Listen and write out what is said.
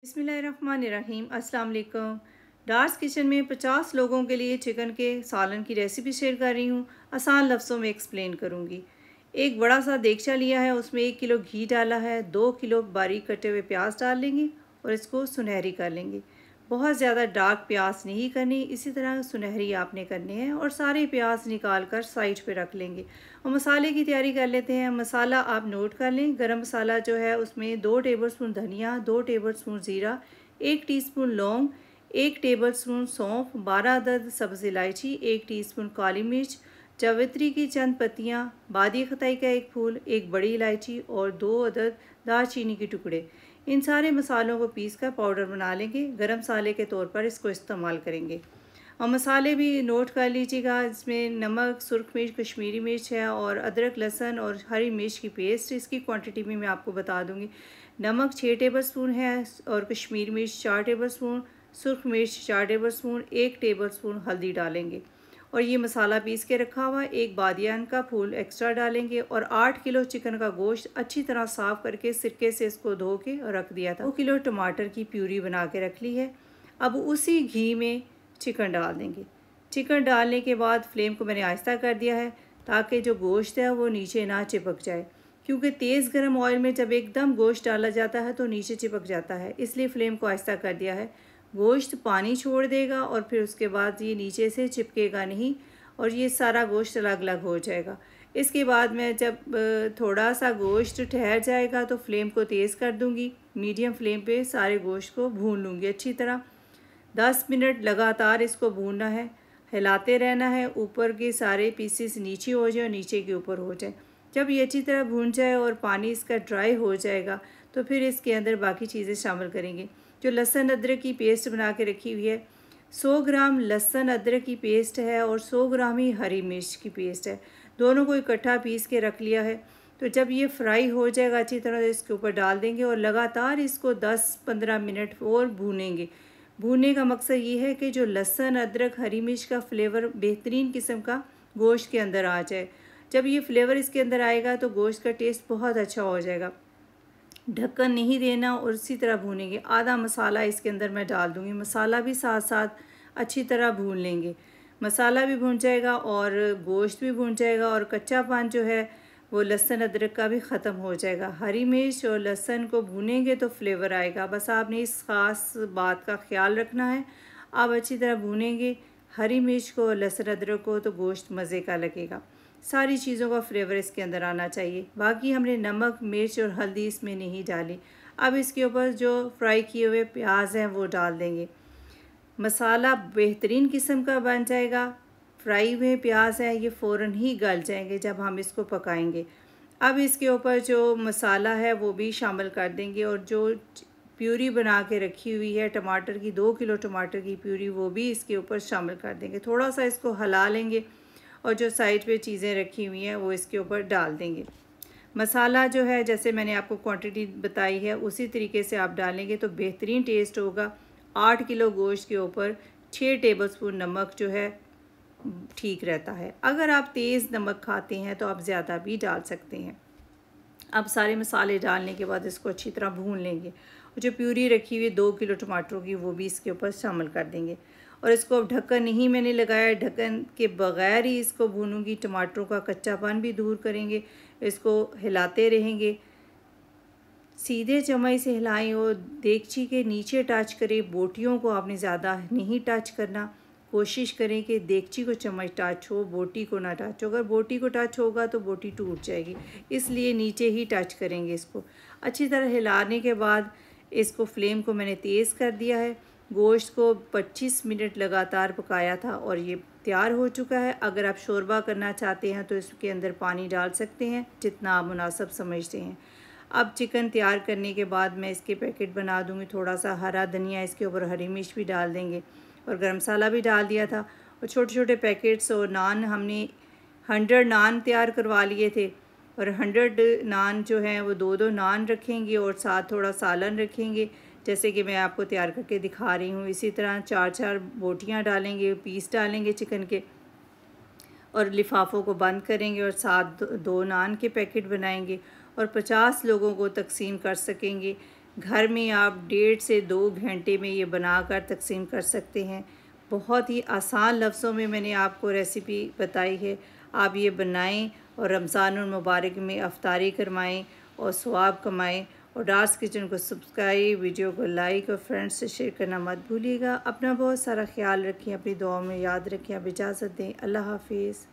बिस्मिल्लाहिर्रहमानिर्रहीम। अस्सलाम वालेकुम। डार्स किचन में 50 लोगों के लिए चिकन के सालन की रेसिपी शेयर कर रही हूँ। आसान लफ्ज़ों में एक्सप्लेन करूँगी। एक बड़ा सा देगचा लिया है, उसमें 1 किलो घी डाला है, 2 किलो बारीक कटे हुए प्याज डाल लेंगे और इसको सुनहरी कर लेंगे। बहुत ज़्यादा डार्क प्याज नहीं करनी, इसी तरह सुनहरी आपने करने हैं और सारे प्याज निकाल कर साइड पे रख लेंगे। और मसाले की तैयारी कर लेते हैं। मसाला आप नोट कर लें। गरम मसाला जो है उसमें 2 टेबलस्पून धनिया, 2 टेबलस्पून ज़ीरा, 1 टीस्पून लौंग, 1 टेबलस्पून सौंफ, 12 अदद सब्ज़ इलायची, 1 टीस्पून काली मिर्च, जावित्री की चंद पत्तियाँ, बादी खताई का 1 फूल, 1 बड़ी इलायची और 2 अदद दालचीनी के टुकड़े। इन सारे मसालों को पीस कर पाउडर बना लेंगे। गरम मसाले के तौर पर इसको इस्तेमाल करेंगे। और मसाले भी नोट कर लीजिएगा। इसमें नमक, सुर्ख मिर्च, कश्मीरी मिर्च है और अदरक, लहसुन और हरी मिर्च की पेस्ट। इसकी क्वांटिटी भी मैं आपको बता दूंगी। नमक 6 टेबलस्पून है और कश्मीरी मिर्च 4 टेबलस्पून, सुर्ख मिर्च 4 टेबलस्पून, 1 टेबलस्पून हल्दी डालेंगे। और ये मसाला पीस के रखा हुआ 1 बादियान का फूल एक्स्ट्रा डालेंगे। और 8 किलो चिकन का गोश्त अच्छी तरह साफ़ करके सिरके से इसको धो के रख दिया था। 2 किलो टमाटर की प्यूरी बना के रख ली है। अब उसी घी में चिकन डाल देंगे। चिकन डालने के बाद फ्लेम को मैंने आहिस्ता कर दिया है ताकि जो गोश्त है वो नीचे ना चिपक जाए, क्योंकि तेज़ गर्म ऑयल में जब एकदम गोश्त डाला जाता है तो नीचे चिपक जाता है, इसलिए फ्लेम को आहिस्ता कर दिया है। गोश्त पानी छोड़ देगा और फिर उसके बाद ये नीचे से चिपकेगा नहीं और ये सारा गोश्त अलग अलग हो जाएगा। इसके बाद मैं जब थोड़ा सा गोश्त ठहर जाएगा तो फ्लेम को तेज़ कर दूँगी। मीडियम फ्लेम पे सारे गोश्त को भून लूँगी अच्छी तरह। 10 मिनट लगातार इसको भूनना है, हिलाते रहना है, ऊपर के सारे पीसेस नीचे हो जाए और नीचे के ऊपर हो जाए। जब ये अच्छी तरह भून जाए और पानी इसका ड्राई हो जाएगा तो फिर इसके अंदर बाकी चीज़ें शामिल करेंगे। जो लहसुन अदरक की पेस्ट बना के रखी हुई है, 100 ग्राम लहसुन अदरक की पेस्ट है और 100 ग्राम ही हरी मिर्च की पेस्ट है। दोनों को इकट्ठा पीस के रख लिया है। तो जब ये फ्राई हो जाएगा अच्छी तरह इसके ऊपर डाल देंगे और लगातार इसको 10-15 मिनट और भूनेंगे। भूनने का मकसद ये है कि जो लहसुन अदरक हरी मिर्च का फ्लेवर बेहतरीन किस्म का गोश्त के अंदर आ जाए। जब ये फ्लेवर इसके अंदर आएगा तो गोश्त का टेस्ट बहुत अच्छा हो जाएगा। ढक्कन नहीं देना और इसी तरह भूनेंगे। आधा मसाला इसके अंदर मैं डाल दूँगी। मसाला भी साथ साथ अच्छी तरह भून लेंगे। मसाला भी भून जाएगा और गोश्त भी भून जाएगा और कच्चापन जो है वो लहसुन अदरक का भी ख़त्म हो जाएगा। हरी मिर्च और लहसुन को भूनेंगे तो फ्लेवर आएगा। बस आपने इस ख़ास बात का ख्याल रखना है। आप अच्छी तरह भूनेंगे हरी मिर्च को और लहसुन अदरक को तो गोश्त मज़े का लगेगा। सारी चीज़ों का फ्लेवर इसके अंदर आना चाहिए। बाकी हमने नमक, मिर्च और हल्दी इसमें नहीं डाली। अब इसके ऊपर जो फ्राई किए हुए प्याज हैं वो डाल देंगे। मसाला बेहतरीन किस्म का बन जाएगा। फ्राई हुए प्याज हैं ये फ़ौरन ही गल जाएंगे जब हम इसको पकाएंगे। अब इसके ऊपर जो मसाला है वो भी शामिल कर देंगे और जो प्यूरी बना के रखी हुई है टमाटर की, 2 किलो टमाटर की प्यूरी, वो भी इसके ऊपर शामिल कर देंगे। थोड़ा सा इसको हिला लेंगे और जो साइड पे चीज़ें रखी हुई हैं वो इसके ऊपर डाल देंगे। मसाला जो है जैसे मैंने आपको क्वांटिटी बताई है उसी तरीके से आप डालेंगे तो बेहतरीन टेस्ट होगा। 8 किलो गोश्त के ऊपर 6 टेबलस्पून नमक जो है ठीक रहता है। अगर आप तेज़ नमक खाते हैं तो आप ज़्यादा भी डाल सकते हैं। अब सारे मसाले डालने के बाद इसको अच्छी तरह भून लेंगे और जो प्यूरी रखी हुई 2 किलो टमाटरों की वो भी इसके ऊपर शामिल कर देंगे। और इसको अब ढक्कन नहीं मैंने लगाया, ढक्कन के बग़ैर ही इसको भूनूंगी। टमाटरों का कच्चापन भी दूर करेंगे। इसको हिलाते रहेंगे, सीधे चम्मच से हिलाएं और देगची के नीचे टच करें। बोटियों को आपने ज़्यादा नहीं टच करना। कोशिश करें कि देगची को चम्मच टच हो, बोटी को ना टच हो। अगर बोटी को टच होगा तो बोटी टूट जाएगी, इसलिए नीचे ही टच करेंगे। इसको अच्छी तरह हिलाने के बाद इसको फ्लेम को मैंने तेज़ कर दिया है। गोश्त को 25 मिनट लगातार पकाया था और ये तैयार हो चुका है। अगर आप शोरबा करना चाहते हैं तो इसके अंदर पानी डाल सकते हैं जितना आप मुनासिब समझते हैं। अब चिकन तैयार करने के बाद मैं इसके पैकेट बना दूंगी। थोड़ा सा हरा धनिया इसके ऊपर, हरी मिर्च भी डाल देंगे और गरम मसाला भी डाल दिया था। और छोटे छोटे पैकेट्स और नान हमने 100 नान तैयार करवा लिए थे और 100 नान जो हैं वो 2-2 नान रखेंगे और साथ थोड़ा सालन रखेंगे, जैसे कि मैं आपको तैयार करके दिखा रही हूँ। इसी तरह 4-4 बोटियाँ डालेंगे, पीस डालेंगे चिकन के और लिफाफों को बंद करेंगे और साथ 2 नान के पैकेट बनाएंगे और 50 लोगों को तकसीम कर सकेंगे। घर में आप 1.5 से 2 घंटे में ये बनाकर तकसीम कर सकते हैं। बहुत ही आसान लफ्ज़ों में मैंने आपको रेसिपी बताई है। आप ये बनाएं और रमज़ानुल मुबारक में अफ्तारी करवाएं और सवाब कमाएं। और डार्स किचन को सब्सक्राइब, वीडियो को लाइक और फ्रेंड्स से शेयर करना मत भूलिएगा। अपना बहुत सारा ख्याल रखें, अपनी दुआओं में याद रखें। अब इजाज़त दें। अल्लाह हाफिज़।